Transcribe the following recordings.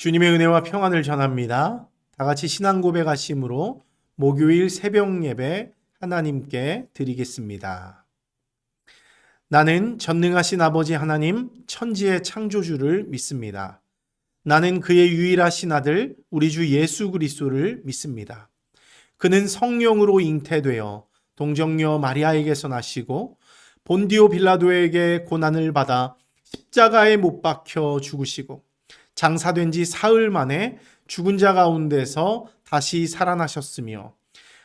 주님의 은혜와 평안을 전합니다. 다 같이 신앙 고백하심으로 목요일 새벽 예배 하나님께 드리겠습니다. 나는 전능하신 아버지 하나님 천지의 창조주를 믿습니다. 나는 그의 유일하신 아들 우리 주 예수 그리스도를 믿습니다. 그는 성령으로 잉태되어 동정녀 마리아에게서 나시고 본디오 빌라도에게 고난을 받아 십자가에 못 박혀 죽으시고 장사된 지 사흘 만에 죽은 자 가운데서 다시 살아나셨으며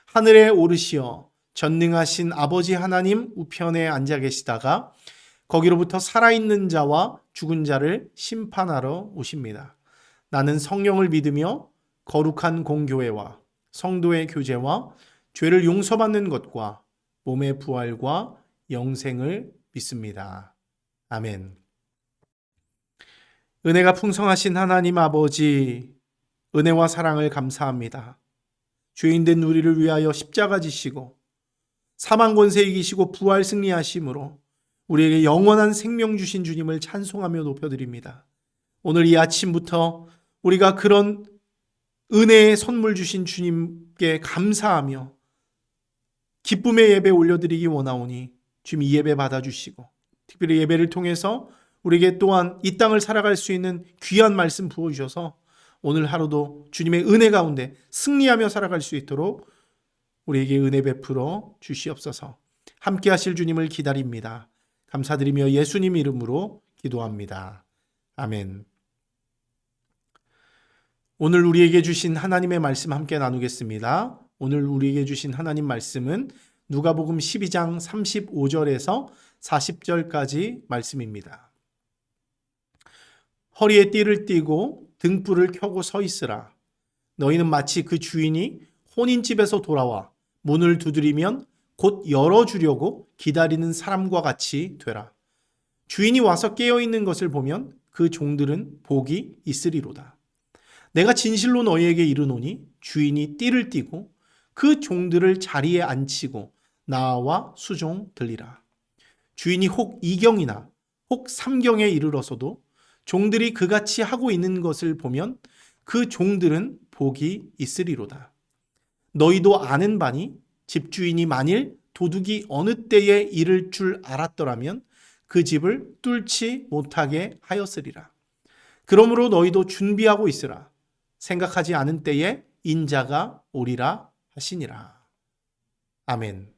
하늘에 오르시어 전능하신 아버지 하나님 우편에 앉아 계시다가 거기로부터 살아있는 자와 죽은 자를 심판하러 오십니다. 나는 성령을 믿으며 거룩한 공교회와 성도의 교제와 죄를 용서받는 것과 몸의 부활과 영생을 믿습니다. 아멘. 은혜가 풍성하신 하나님 아버지, 은혜와 사랑을 감사합니다. 죄인된 우리를 위하여 십자가 지시고 사망 권세 이기시고 부활 승리하심으로 우리에게 영원한 생명 주신 주님을 찬송하며 높여드립니다. 오늘 이 아침부터 우리가 그런 은혜의 선물 주신 주님께 감사하며 기쁨의 예배 올려드리기 원하오니 주님 이 예배 받아주시고 특별히 예배를 통해서 우리에게 또한 이 땅을 살아갈 수 있는 귀한 말씀 부어주셔서 오늘 하루도 주님의 은혜 가운데 승리하며 살아갈 수 있도록 우리에게 은혜 베풀어 주시옵소서. 함께 하실 주님을 기다립니다. 감사드리며 예수님 이름으로 기도합니다. 아멘. 오늘 우리에게 주신 하나님의 말씀 함께 나누겠습니다. 오늘 우리에게 주신 하나님 말씀은 누가복음 12장 35절에서 40절까지 말씀입니다. 허리에 띠를 띠고 등불을 켜고 서 있으라. 너희는 마치 그 주인이 혼인집에서 돌아와 문을 두드리면 곧 열어주려고 기다리는 사람과 같이 되라. 주인이 와서 깨어있는 것을 보면 그 종들은 복이 있으리로다. 내가 진실로 너희에게 이르노니 주인이 띠를 띠고 그 종들을 자리에 앉히고 나와 수종 들리라. 주인이 혹 2경이나 혹 3경에 이르러서도 종들이 그같이 하고 있는 것을 보면 그 종들은 복이 있으리로다. 너희도 아는 바니 집주인이 만일 도둑이 어느 때에 이를 줄 알았더라면 그 집을 뚫지 못하게 하였으리라. 그러므로 너희도 준비하고 있으라. 생각하지 않은 때에 인자가 오리라 하시니라. 아멘.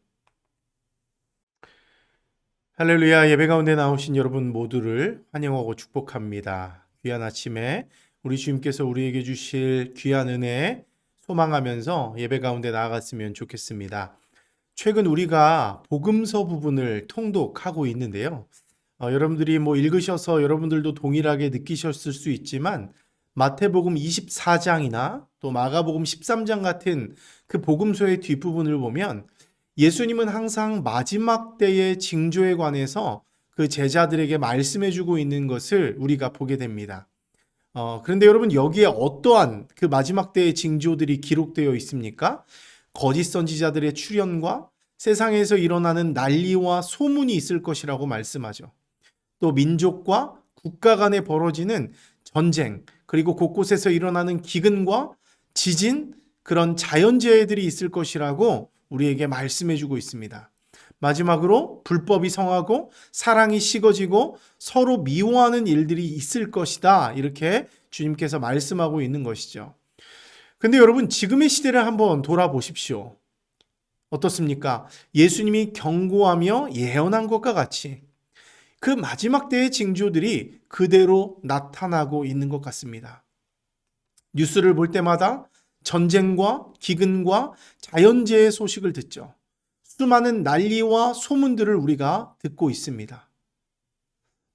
할렐루야. 예배 가운데 나오신 여러분 모두를 환영하고 축복합니다. 귀한 아침에 우리 주님께서 우리에게 주실 귀한 은혜 소망하면서 예배 가운데 나아갔으면 좋겠습니다. 최근 우리가 복음서 부분을 통독하고 있는데요. 여러분들이 읽으셔서 여러분들도 동일하게 느끼셨을 수 있지만 마태복음 24장이나 또 마가복음 13장 같은 그 복음서의 뒷부분을 보면 예수님은 항상 마지막 때의 징조에 관해서 그 제자들에게 말씀해주고 있는 것을 우리가 보게 됩니다. 그런데 여러분 여기에 어떠한 그 마지막 때의 징조들이 기록되어 있습니까? 거짓 선지자들의 출현과 세상에서 일어나는 난리와 소문이 있을 것이라고 말씀하죠. 또 민족과 국가 간에 벌어지는 전쟁, 그리고 곳곳에서 일어나는 기근과 지진, 그런 자연재해들이 있을 것이라고 우리에게 말씀해주고 있습니다. 마지막으로 불법이 성하고 사랑이 식어지고 서로 미워하는 일들이 있을 것이다. 이렇게 주님께서 말씀하고 있는 것이죠. 근데 여러분 지금의 시대를 한번 돌아보십시오. 어떻습니까? 예수님이 경고하며 예언한 것과 같이 그 마지막 때의 징조들이 그대로 나타나고 있는 것 같습니다. 뉴스를 볼 때마다 전쟁과 기근과 자연재해 소식을 듣죠. 수많은 난리와 소문들을 우리가 듣고 있습니다.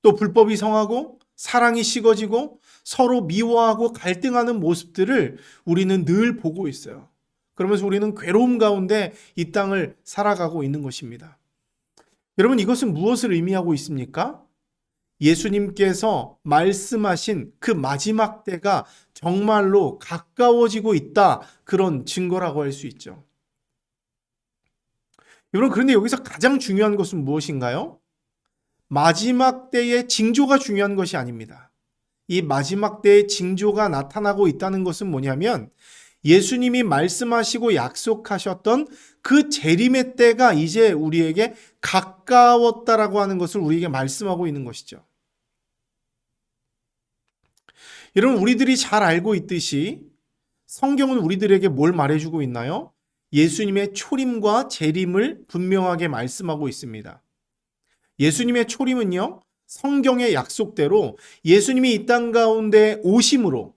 또 불법이 성하고 사랑이 식어지고 서로 미워하고 갈등하는 모습들을 우리는 늘 보고 있어요. 그러면서 우리는 괴로움 가운데 이 땅을 살아가고 있는 것입니다. 여러분 이것은 무엇을 의미하고 있습니까? 예수님께서 말씀하신 그 마지막 때가 정말로 가까워지고 있다. 그런 증거라고 할 수 있죠. 여러분 그런데 여기서 가장 중요한 것은 무엇인가요? 마지막 때의 징조가 중요한 것이 아닙니다. 이 마지막 때의 징조가 나타나고 있다는 것은 뭐냐면 예수님이 말씀하시고 약속하셨던 그 재림의 때가 이제 우리에게 가까웠다라고 하는 것을 우리에게 말씀하고 있는 것이죠. 여러분, 우리들이 잘 알고 있듯이 성경은 우리들에게 뭘 말해주고 있나요? 예수님의 초림과 재림을 분명하게 말씀하고 있습니다. 예수님의 초림은요, 성경의 약속대로 예수님이 이 땅 가운데 오심으로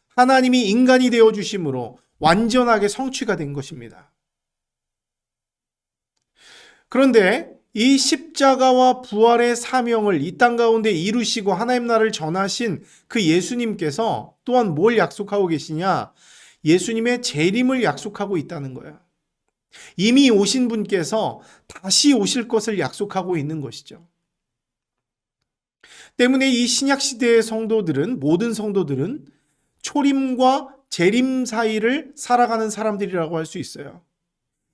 하나님이 인간이 되어 주심으로 완전하게 성취가 된 것입니다. 그런데 이 십자가와 부활의 사명을 이 땅 가운데 이루시고 하나님 나라를 전하신 그 예수님께서 또한 뭘 약속하고 계시냐? 예수님의 재림을 약속하고 있다는 거예요. 이미 오신 분께서 다시 오실 것을 약속하고 있는 것이죠. 때문에 이 신약 시대의 성도들은, 모든 성도들은 초림과 재림 사이를 살아가는 사람들이라고 할 수 있어요.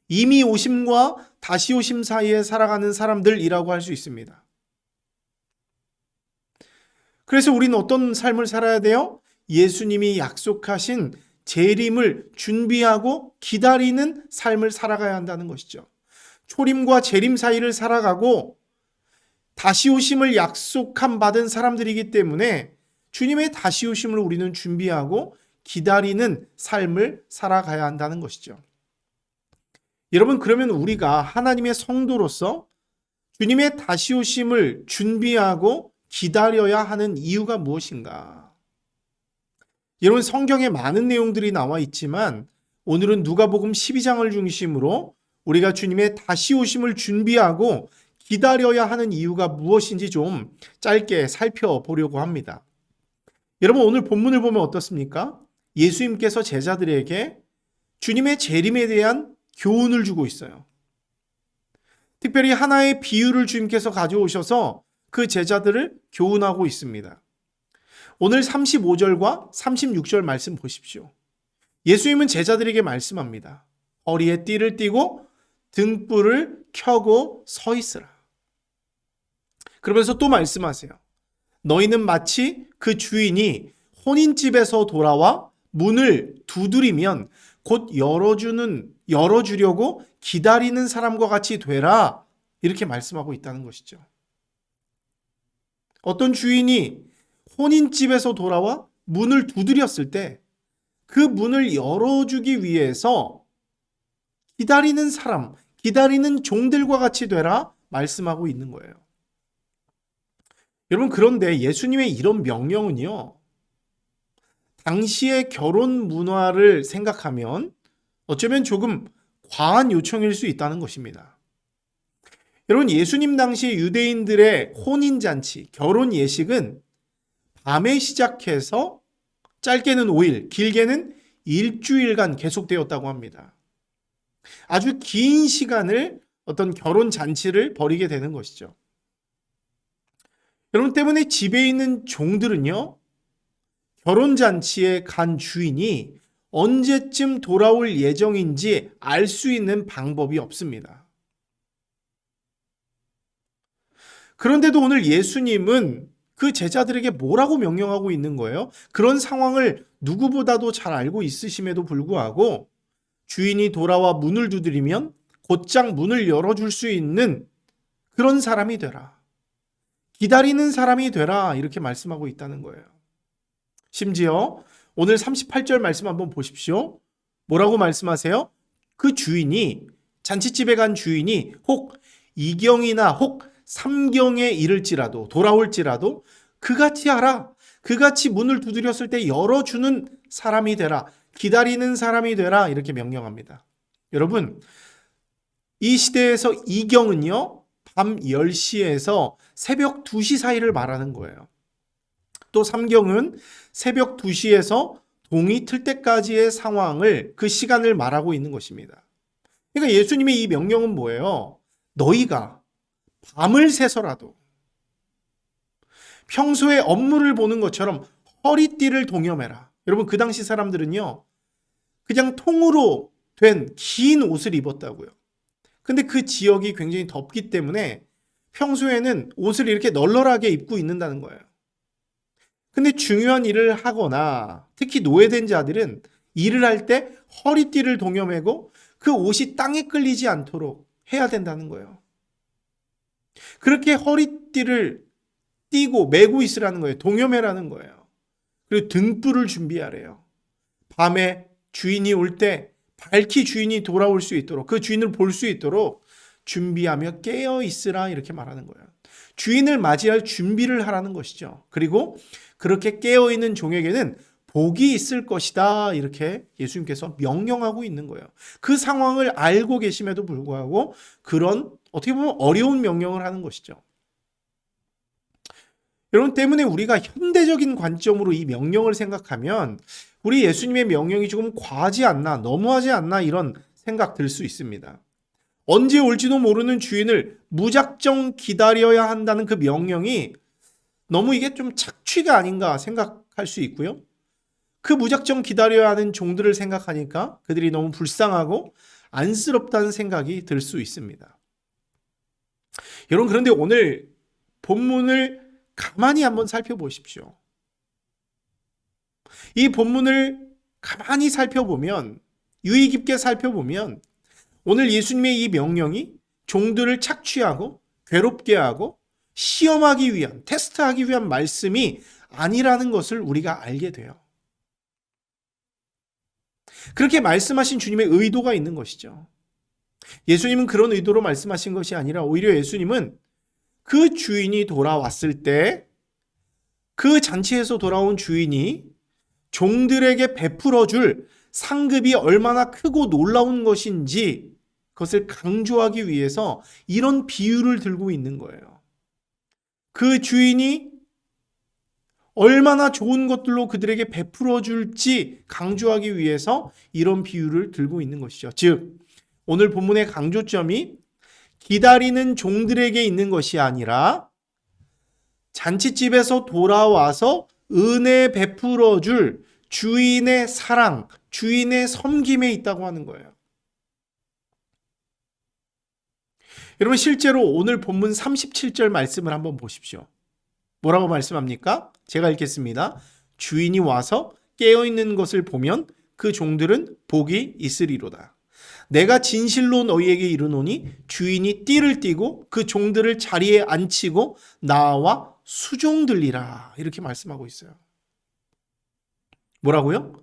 이미 오심과 다시 오심 사이에 살아가는 사람들이라고 할 수 있습니다. 그래서 우리는 어떤 삶을 살아야 돼요? 예수님이 약속하신 재림을 준비하고 기다리는 삶을 살아가야 한다는 것이죠. 초림과 재림 사이를 살아가고 다시 오심을 약속한 받은 사람들이기 때문에 주님의 다시 오심을 우리는 준비하고 기다리는 삶을 살아가야 한다는 것이죠. 여러분, 그러면 우리가 하나님의 성도로서 주님의 다시 오심을 준비하고 기다려야 하는 이유가 무엇인가? 여러분, 성경에 많은 내용들이 나와 있지만 오늘은 누가복음 12장을 중심으로 우리가 주님의 다시 오심을 준비하고 기다려야 하는 이유가 무엇인지 좀 짧게 살펴보려고 합니다. 여러분, 오늘 본문을 보면 어떻습니까? 예수님께서 제자들에게 주님의 재림에 대한 교훈을 주고 있어요. 특별히 하나의 비유를 주님께서 가져오셔서 그 제자들을 교훈하고 있습니다. 오늘 35절과 36절 말씀 보십시오. 예수님은 제자들에게 말씀합니다. 허리에 띠를 띠고 등불을 켜고 서 있으라. 그러면서 또 말씀하세요. 너희는 마치 그 주인이 혼인집에서 돌아와 문을 두드리면 곧 열어주려고 기다리는 사람과 같이 되라. 이렇게 말씀하고 있다는 것이죠. 어떤 주인이 혼인집에서 돌아와 문을 두드렸을 때 그 문을 열어주기 위해서 기다리는 사람, 기다리는 종들과 같이 되라 말씀하고 있는 거예요. 여러분, 그런데 예수님의 이런 명령은요, 당시의 결혼 문화를 생각하면 어쩌면 조금 과한 요청일 수 있다는 것입니다. 여러분, 예수님 당시 유대인들의 혼인잔치, 결혼 예식은 밤에 시작해서 짧게는 5일, 길게는 일주일간 계속되었다고 합니다. 아주 긴 시간을 어떤 결혼 잔치를 벌이게 되는 것이죠. 여러분, 때문에 집에 있는 종들은요, 결혼 잔치에 간 주인이 언제쯤 돌아올 예정인지 알 수 있는 방법이 없습니다. 그런데도 오늘 예수님은 그 제자들에게 뭐라고 명령하고 있는 거예요? 그런 상황을 누구보다도 잘 알고 있으심에도 불구하고 주인이 돌아와 문을 두드리면 곧장 문을 열어줄 수 있는 그런 사람이 되라. 기다리는 사람이 되라. 이렇게 말씀하고 있다는 거예요. 심지어 오늘 38절 말씀 한번 보십시오. 뭐라고 말씀하세요? 그 주인이, 잔치집에 간 주인이 혹 이경이나 혹 삼경에 이를지라도, 돌아올지라도 그같이 하라. 그같이 문을 두드렸을 때 열어주는 사람이 되라. 기다리는 사람이 되라. 이렇게 명령합니다. 여러분, 이 시대에서 이경은요, 밤 10시에서 새벽 2시 사이를 말하는 거예요. 또 삼경은 새벽 2시에서 동이 틀 때까지의 상황을, 그 시간을 말하고 있는 것입니다. 그러니까 예수님의 이 명령은 뭐예요? 너희가 밤을 새서라도 평소에 업무를 보는 것처럼 허리띠를 동여매라. 여러분, 그 당시 사람들은요, 그냥 통으로 된 긴 옷을 입었다고요. 근데 그 지역이 굉장히 덥기 때문에 평소에는 옷을 이렇게 널널하게 입고 있는다는 거예요. 근데 중요한 일을 하거나 특히 노예된 자들은 일을 할 때 허리띠를 동여매고 그 옷이 땅에 끌리지 않도록 해야 된다는 거예요. 그렇게 허리띠를 띠고 매고 있으라는 거예요. 동여매라는 거예요. 그리고 등불을 준비하래요. 밤에 주인이 올 때 밝히 주인이 돌아올 수 있도록, 그 주인을 볼 수 있도록 준비하며 깨어 있으라, 이렇게 말하는 거예요. 주인을 맞이할 준비를 하라는 것이죠. 그리고 그렇게 깨어 있는 종에게는 복이 있을 것이다, 이렇게 예수님께서 명령하고 있는 거예요. 그 상황을 알고 계심에도 불구하고 그런 어떻게 보면 어려운 명령을 하는 것이죠. 여러분, 때문에 우리가 현대적인 관점으로 이 명령을 생각하면 우리 예수님의 명령이 조금 과하지 않나, 너무하지 않나, 이런 생각 들 수 있습니다. 언제 올지도 모르는 주인을 무작정 기다려야 한다는 그 명령이 너무 이게 좀 착취가 아닌가 생각할 수 있고요. 그 무작정 기다려야 하는 종들을 생각하니까 그들이 너무 불쌍하고 안쓰럽다는 생각이 들 수 있습니다. 여러분, 그런데 오늘 본문을 가만히 한번 살펴보십시오. 이 본문을 가만히 살펴보면, 유의 깊게 살펴보면 오늘 예수님의 이 명령이 종들을 착취하고 괴롭게 하고 시험하기 위한, 테스트하기 위한 말씀이 아니라는 것을 우리가 알게 돼요. 그렇게 말씀하신 주님의 의도가 있는 것이죠. 예수님은 그런 의도로 말씀하신 것이 아니라 오히려 예수님은 그 주인이 돌아왔을 때 그 잔치에서 돌아온 주인이 종들에게 베풀어 줄 상급이 얼마나 크고 놀라운 것인지 그것을 강조하기 위해서 이런 비유를 들고 있는 거예요. 그 주인이 얼마나 좋은 것들로 그들에게 베풀어 줄지 강조하기 위해서 이런 비유를 들고 있는 것이죠. 즉, 오늘 본문의 강조점이 기다리는 종들에게 있는 것이 아니라 잔치집에서 돌아와서 은혜 베풀어 줄 주인의 사랑, 주인의 섬김에 있다고 하는 거예요. 여러분, 실제로 오늘 본문 37절 말씀을 한번 보십시오. 뭐라고 말씀합니까? 제가 읽겠습니다. 주인이 와서 깨어있는 것을 보면 그 종들은 복이 있으리로다. 내가 진실로 너희에게 이르노니 주인이 띠를 띠고 그 종들을 자리에 앉히고 나와 수종들리라, 이렇게 말씀하고 있어요. 뭐라고요?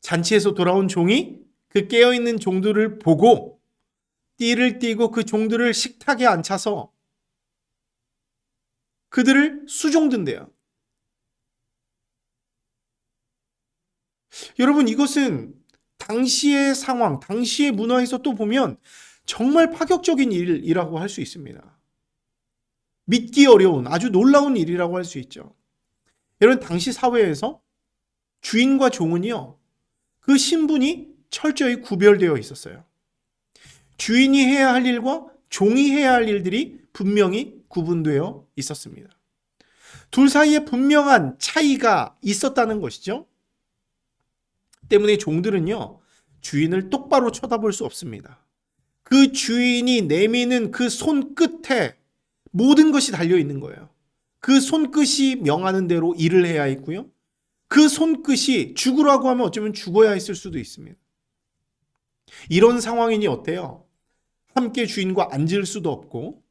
잔치에서 돌아온 종이 그 깨어있는 종들을 보고 띠를 띠고 그 종들을 식탁에 앉혀서 그들을 수종든대요. 여러분, 이것은 당시의 상황, 당시의 문화에서 또 보면 정말 파격적인 일이라고 할 수 있습니다. 믿기 어려운 아주 놀라운 일이라고 할 수 있죠. 여러분, 당시 사회에서 주인과 종은요, 그 신분이 철저히 구별되어 있었어요. 주인이 해야 할 일과 종이 해야 할 일들이 분명히 구분되어 있었습니다. 둘 사이에 분명한 차이가 있었다는 것이죠. 때문에 종들은요, 주인을 똑바로 쳐다볼 수 없습니다. 그 주인이 내미는 그 손끝에 모든 것이 달려 있는 거예요. 그 손끝이 명하는 대로 일을 해야 있고요. 그 손끝이 죽으라고 하면 어쩌면 죽어야 했을 수도 있습니다. 이런 상황이니 어때요? 함께 주인과 앉을 수도 없고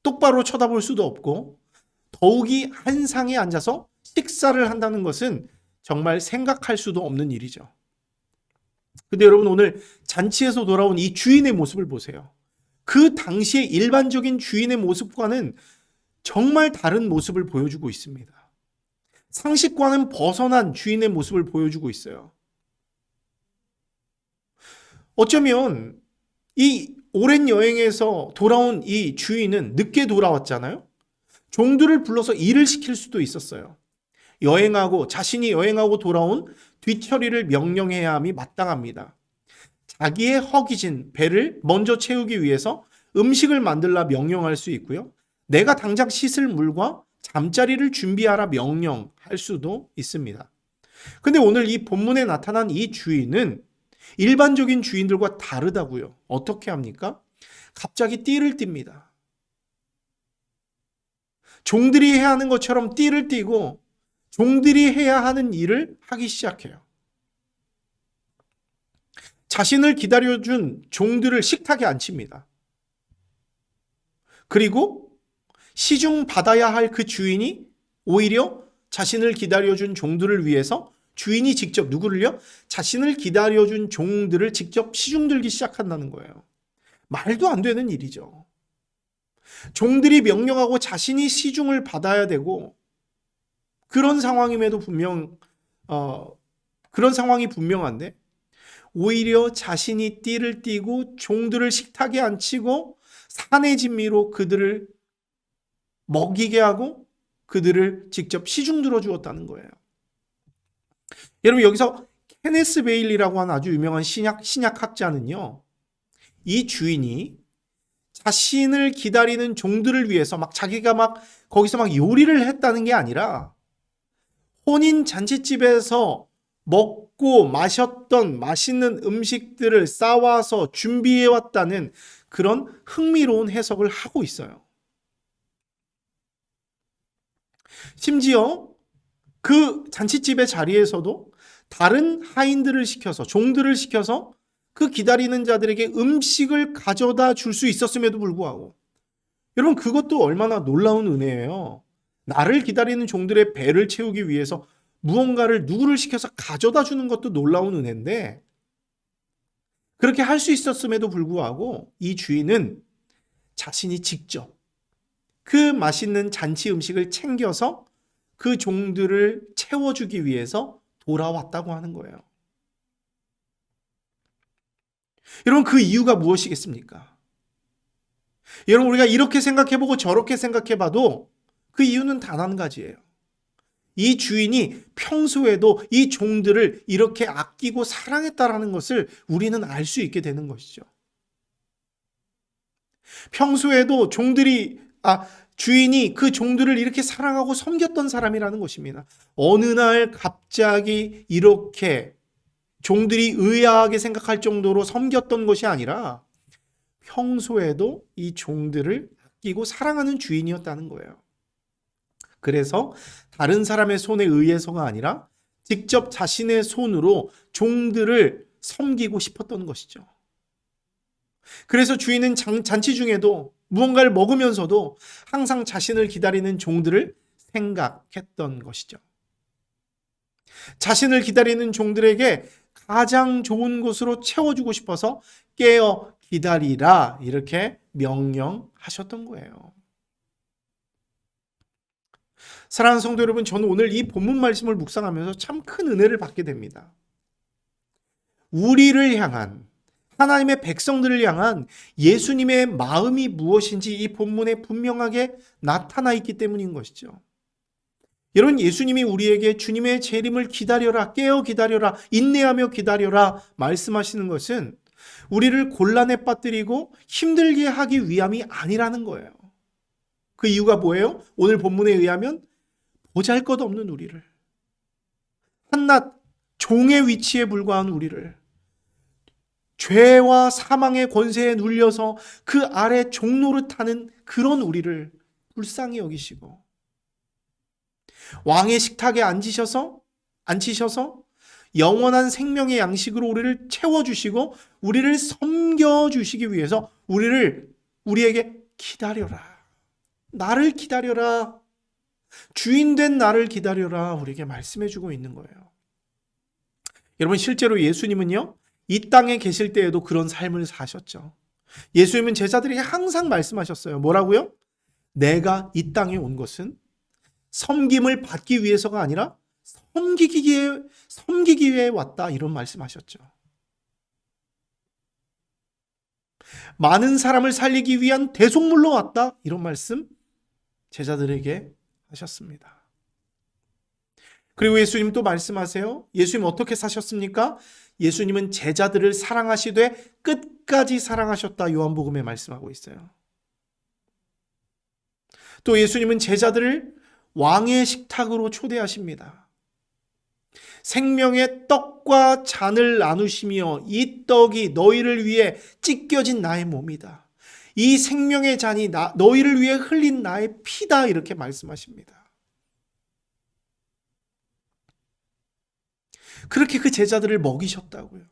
똑바로 쳐다볼 수도 없고 더욱이 한 상에 앉아서 식사를 한다는 것은 정말 생각할 수도 없는 일이죠. 근데 여러분, 오늘 잔치에서 돌아온 이 주인의 모습을 보세요. 그 당시의 일반적인 주인의 모습과는 정말 다른 모습을 보여주고 있습니다. 상식과는 벗어난 주인의 모습을 보여주고 있어요. 어쩌면 이 오랜 여행에서 돌아온 이 주인은 늦게 돌아왔잖아요. 종들을 불러서 일을 시킬 수도 있었어요. 자신이 여행하고 돌아온 뒤처리를 명령해야 함이 마땅합니다. 자기의 허기진 배를 먼저 채우기 위해서 음식을 만들라 명령할 수 있고요. 내가 당장 씻을 물과 잠자리를 준비하라 명령할 수도 있습니다. 근데 오늘 이 본문에 나타난 이 주인은 일반적인 주인들과 다르다고요. 어떻게 합니까? 갑자기 띠를 띱니다. 종들이 해야 하는 것처럼 띠를 띠고 종들이 해야 하는 일을 하기 시작해요. 자신을 기다려준 종들을 식탁에 앉힙니다. 그리고 시중 받아야 할 그 주인이 오히려 자신을 기다려준 종들을 위해서 주인이 직접 누구를요? 자신을 기다려준 종들을 직접 시중 들기 시작한다는 거예요. 말도 안 되는 일이죠. 종들이 명령하고 자신이 시중을 받아야 되고 그런 상황임에도 그런 상황이 분명한데 오히려 자신이 띠를 띠고 종들을 식탁에 앉히고 산의 진미로 그들을 먹이게 하고 그들을 직접 시중 들어 주었다는 거예요. 여러분 여기서 케네스 베일리라고 하는 아주 유명한 신약학자는요. 이 주인이 자신을 기다리는 종들을 위해서 자기가 거기서 요리를 했다는 게 아니라 혼인 잔치집에서 먹고 마셨던 맛있는 음식들을 싸와서 준비해 왔다는 그런 흥미로운 해석을 하고 있어요. 심지어 그 잔치집의 자리에서도 다른 하인들을 시켜서 종들을 시켜서 그 기다리는 자들에게 음식을 가져다 줄 수 있었음에도 불구하고 여러분 그것도 얼마나 놀라운 은혜예요. 나를 기다리는 종들의 배를 채우기 위해서 무언가를 누구를 시켜서 가져다 주는 것도 놀라운 은혜인데 그렇게 할 수 있었음에도 불구하고 이 주인은 자신이 직접 그 맛있는 잔치 음식을 챙겨서 그 종들을 채워주기 위해서 돌아왔다고 하는 거예요. 여러분 그 이유가 무엇이겠습니까? 여러분 우리가 이렇게 생각해보고 저렇게 생각해봐도 그 이유는 단 한 가지예요. 이 주인이 평소에도 이 종들을 이렇게 아끼고 사랑했다라는 것을 우리는 알 수 있게 되는 것이죠. 평소에도 주인이 그 종들을 이렇게 사랑하고 섬겼던 사람이라는 것입니다. 어느 날 갑자기 이렇게 종들이 의아하게 생각할 정도로 섬겼던 것이 아니라 평소에도 이 종들을 아끼고 사랑하는 주인이었다는 거예요. 그래서 다른 사람의 손에 의해서가 아니라 직접 자신의 손으로 종들을 섬기고 싶었던 것이죠. 그래서 주인은 잔치 중에도 무언가를 먹으면서도 항상 자신을 기다리는 종들을 생각했던 것이죠. 자신을 기다리는 종들에게 가장 좋은 곳으로 채워주고 싶어서 깨어 기다리라 이렇게 명령하셨던 거예요. 사랑하는 성도 여러분, 저는 오늘 이 본문 말씀을 묵상하면서 참 큰 은혜를 받게 됩니다. 우리를 향한 하나님의 백성들을 향한 예수님의 마음이 무엇인지 이 본문에 분명하게 나타나 있기 때문인 것이죠. 여러분 예수님이 우리에게 주님의 재림을 기다려라, 깨어 기다려라, 인내하며 기다려라 말씀하시는 것은 우리를 곤란에 빠뜨리고 힘들게 하기 위함이 아니라는 거예요. 그 이유가 뭐예요? 오늘 본문에 의하면 보잘것없는 우리를, 한낱 종의 위치에 불과한 우리를, 죄와 사망의 권세에 눌려서 그 아래 종노릇하는 그런 우리를 불쌍히 여기시고 왕의 식탁에 앉히셔서 영원한 생명의 양식으로 우리를 채워주시고 우리를 섬겨주시기 위해서 우리에게 기다려라, 나를 기다려라, 주인된 나를 기다려라 우리에게 말씀해주고 있는 거예요. 여러분 실제로 예수님은요 이 땅에 계실 때에도 그런 삶을 사셨죠. 예수님은 제자들에게 항상 말씀하셨어요. 뭐라고요? 내가 이 땅에 온 것은 섬김을 받기 위해서가 아니라 섬기기 위해 왔다 이런 말씀하셨죠. 많은 사람을 살리기 위한 대속물로 왔다 이런 말씀 제자들에게 하셨습니다. 그리고 예수님 또 말씀하세요. 예수님 어떻게 사셨습니까? 예수님은 제자들을 사랑하시되 끝까지 사랑하셨다 요한복음에 말씀하고 있어요. 또 예수님은 제자들을 왕의 식탁으로 초대하십니다. 생명의 떡과 잔을 나누시며 이 떡이 너희를 위해 찢겨진 나의 몸이다. 이 생명의 잔이 너희를 위해 흘린 나의 피다 이렇게 말씀하십니다. 그렇게 그 제자들을 먹이셨다고요.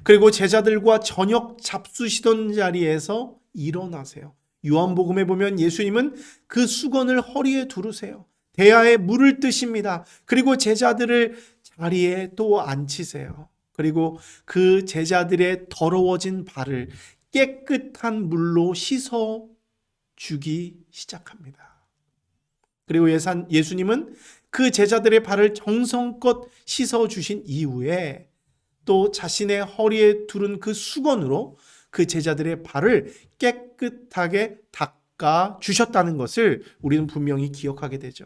그리고 제자들과 저녁 잡수시던 자리에서 일어나세요. 요한복음에 보면 예수님은 그 수건을 허리에 두르세요. 대야에 물을 뜨십니다. 그리고 제자들을 자리에 또 앉히세요. 그리고 그 제자들의 더러워진 발을 깨끗한 물로 씻어 주기 시작합니다. 그리고 예수님은 그 제자들의 발을 정성껏 씻어 주신 이후에 또 자신의 허리에 두른 그 수건으로 그 제자들의 발을 깨끗하게 닦아 주셨다는 것을 우리는 분명히 기억하게 되죠.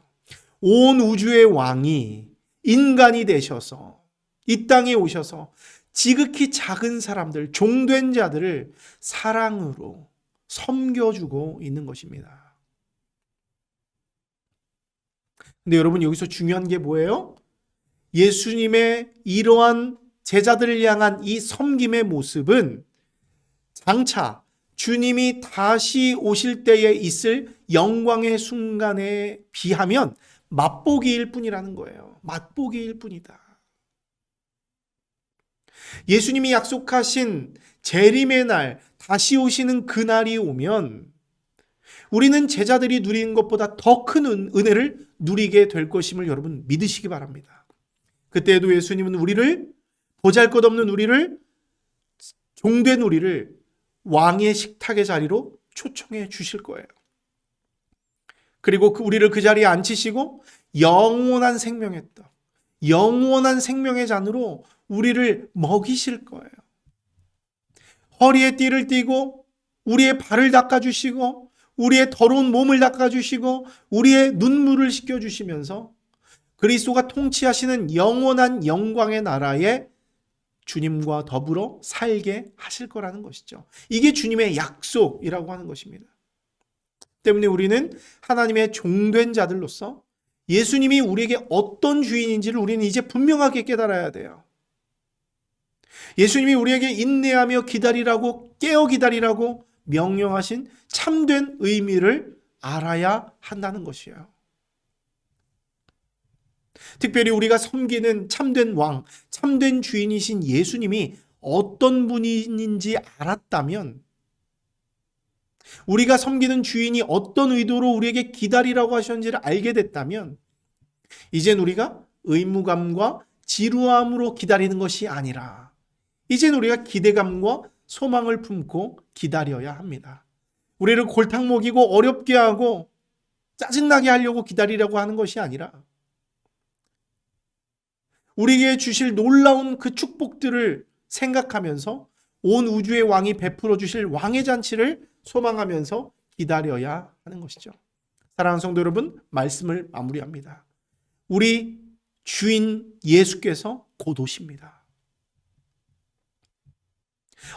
온 우주의 왕이 인간이 되셔서 이 땅에 오셔서 지극히 작은 사람들, 종된 자들을 사랑으로 섬겨주고 있는 것입니다. 근데 여러분, 여기서 중요한 게 뭐예요? 예수님의 이러한 제자들을 향한 이 섬김의 모습은 장차 주님이 다시 오실 때에 있을 영광의 순간에 비하면 맛보기일 뿐이라는 거예요. 맛보기일 뿐이다. 예수님이 약속하신 재림의 날, 다시 오시는 그날이 오면 우리는 제자들이 누리는 것보다 더 큰 은혜를 누리게 될 것임을 여러분 믿으시기 바랍니다. 그때에도 예수님은 보잘것없는 우리를, 종된 우리를 왕의 식탁의 자리로 초청해 주실 거예요. 그리고 우리를 그 자리에 앉히시고 영원한 생명의 떡, 영원한 생명의 잔으로 우리를 먹이실 거예요. 허리에 띠를 띠고 우리의 발을 닦아주시고 우리의 더러운 몸을 닦아주시고 우리의 눈물을 씻겨주시면서 그리스도가 통치하시는 영원한 영광의 나라에 주님과 더불어 살게 하실 거라는 것이죠. 이게 주님의 약속이라고 하는 것입니다. 때문에 우리는 하나님의 종된 자들로서 예수님이 우리에게 어떤 주인인지를 우리는 이제 분명하게 깨달아야 돼요. 예수님이 우리에게 인내하며 기다리라고, 깨어 기다리라고 명령하신 참된 의미를 알아야 한다는 것이에요. 특별히 우리가 섬기는 참된 왕, 참된 주인이신 예수님이 어떤 분인지 알았다면, 우리가 섬기는 주인이 어떤 의도로 우리에게 기다리라고 하셨는지를 알게 됐다면, 이젠 우리가 의무감과 지루함으로 기다리는 것이 아니라 이젠 우리가 기대감과 소망을 품고 기다려야 합니다. 우리를 골탕 먹이고 어렵게 하고 짜증나게 하려고 기다리려고 하는 것이 아니라 우리에게 주실 놀라운 그 축복들을 생각하면서 온 우주의 왕이 베풀어 주실 왕의 잔치를 소망하면서 기다려야 하는 것이죠. 사랑하는 성도 여러분, 말씀을 마무리합니다. 우리 주인 예수께서 곧 오십니다.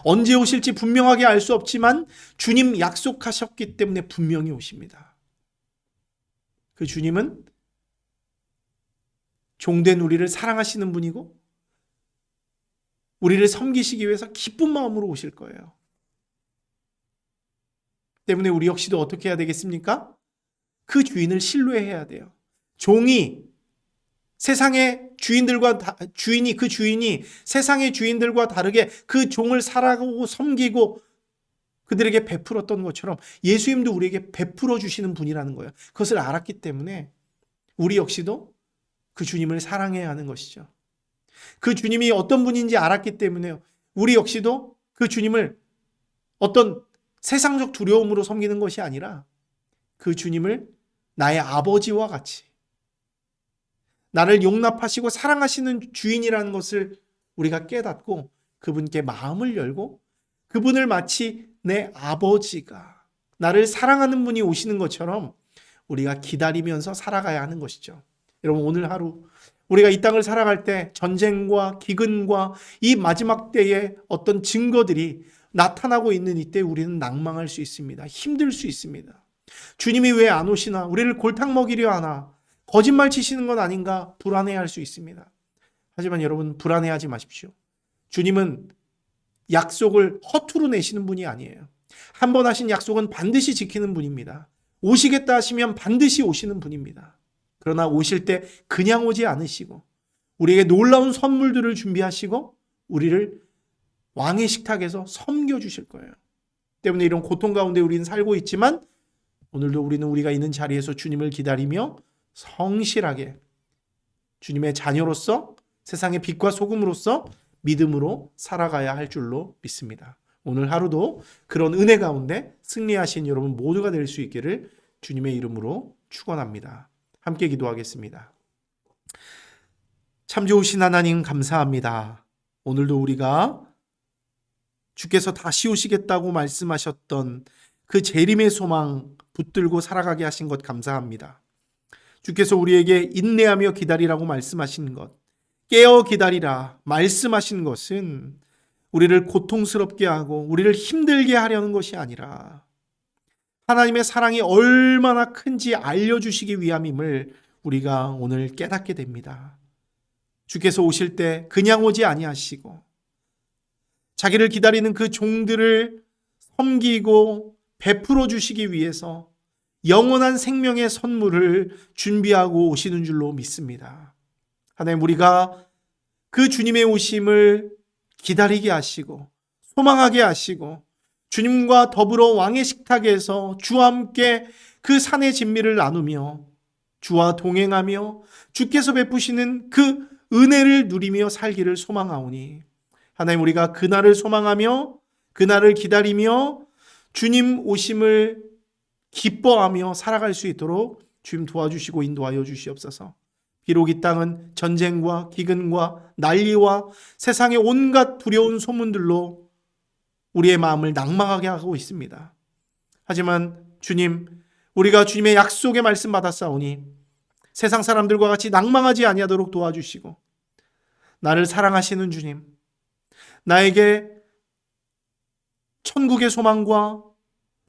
언제 오실지 분명하게 알 수 없지만 주님 약속하셨기 때문에 분명히 오십니다. 그 주님은 종된 우리를 사랑하시는 분이고 우리를 섬기시기 위해서 기쁜 마음으로 오실 거예요. 때문에 우리 역시도 어떻게 해야 되겠습니까? 그 주인을 신뢰해야 돼요. 종이 세상의 그 주인이 세상의 주인들과 다르게 그 종을 사랑하고 섬기고 그들에게 베풀었던 것처럼 예수님도 우리에게 베풀어 주시는 분이라는 거예요. 그것을 알았기 때문에 우리 역시도 그 주님을 사랑해야 하는 것이죠. 그 주님이 어떤 분인지 알았기 때문에 우리 역시도 그 주님을 어떤 세상적 두려움으로 섬기는 것이 아니라 그 주님을 나의 아버지와 같이 나를 용납하시고 사랑하시는 주인이라는 것을 우리가 깨닫고 그분께 마음을 열고 그분을 마치 내 아버지가 나를 사랑하는 분이 오시는 것처럼 우리가 기다리면서 살아가야 하는 것이죠. 여러분, 오늘 하루 우리가 이 땅을 살아갈 때 전쟁과 기근과 이 마지막 때의 어떤 증거들이 나타나고 있는 이때 우리는 낭망할 수 있습니다. 힘들 수 있습니다. 주님이 왜 안 오시나? 우리를 골탕 먹이려 하나? 거짓말 치시는 건 아닌가? 불안해할 수 있습니다. 하지만 여러분, 불안해하지 마십시오. 주님은 약속을 허투루 내시는 분이 아니에요. 한 번 하신 약속은 반드시 지키는 분입니다. 오시겠다 하시면 반드시 오시는 분입니다. 그러나 오실 때 그냥 오지 않으시고 우리에게 놀라운 선물들을 준비하시고 우리를 왕의 식탁에서 섬겨주실 거예요. 때문에 이런 고통 가운데 우리는 살고 있지만 오늘도 우리는 우리가 있는 자리에서 주님을 기다리며 성실하게 주님의 자녀로서 세상의 빛과 소금으로서 믿음으로 살아가야 할 줄로 믿습니다. 오늘 하루도 그런 은혜 가운데 승리하신 여러분 모두가 될 수 있기를 주님의 이름으로 축원합니다. 함께 기도하겠습니다. 참 좋으신 하나님 감사합니다. 오늘도 우리가 주께서 다시 오시겠다고 말씀하셨던 그 재림의 소망 붙들고 살아가게 하신 것 감사합니다. 주께서 우리에게 인내하며 기다리라고 말씀하신 것, 깨어 기다리라 말씀하신 것은 우리를 고통스럽게 하고 우리를 힘들게 하려는 것이 아니라 하나님의 사랑이 얼마나 큰지 알려주시기 위함임을 우리가 오늘 깨닫게 됩니다. 주께서 오실 때 그냥 오지 아니하시고 자기를 기다리는 그 종들을 섬기고 베풀어 주시기 위해서 영원한 생명의 선물을 준비하고 오시는 줄로 믿습니다. 하나님, 우리가 그 주님의 오심을 기다리게 하시고 소망하게 하시고 주님과 더불어 왕의 식탁에서 주와 함께 그 산의 진미를 나누며 주와 동행하며 주께서 베푸시는 그 은혜를 누리며 살기를 소망하오니 하나님, 우리가 그날을 소망하며 그날을 기다리며 주님 오심을 기뻐하며 살아갈 수 있도록 주님 도와주시고 인도하여 주시옵소서. 비록 이 땅은 전쟁과 기근과 난리와 세상의 온갖 두려운 소문들로 우리의 마음을 낭망하게 하고 있습니다. 하지만 주님, 우리가 주님의 약속의 말씀 받았사오니 세상 사람들과 같이 낭망하지 아니하도록 도와주시고 나를 사랑하시는 주님, 나에게 천국의 소망과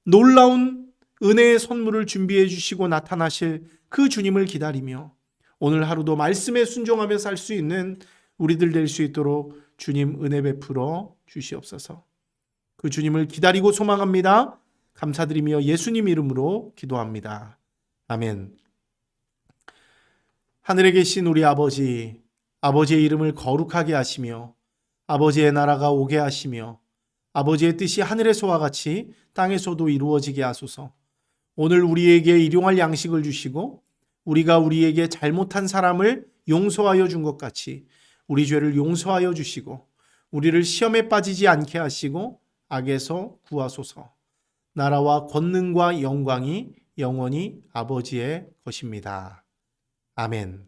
놀라운 은혜의 선물을 준비해 주시고 나타나실 그 주님을 기다리며 오늘 하루도 말씀에 순종하며 살 수 있는 우리들 될 수 있도록 주님 은혜 베풀어 주시옵소서. 그 주님을 기다리고 소망합니다. 감사드리며 예수님 이름으로 기도합니다. 아멘. 하늘에 계신 우리 아버지, 아버지의 이름을 거룩하게 하시며 아버지의 나라가 오게 하시며 아버지의 뜻이 하늘에서와 같이 땅에서도 이루어지게 하소서. 오늘 우리에게 일용할 양식을 주시고 우리가 우리에게 잘못한 사람을 용서하여 준 것 같이 우리 죄를 용서하여 주시고 우리를 시험에 빠지지 않게 하시고 악에서 구하소서. 나라와 권능과 영광이 영원히 아버지의 것입니다. 아멘.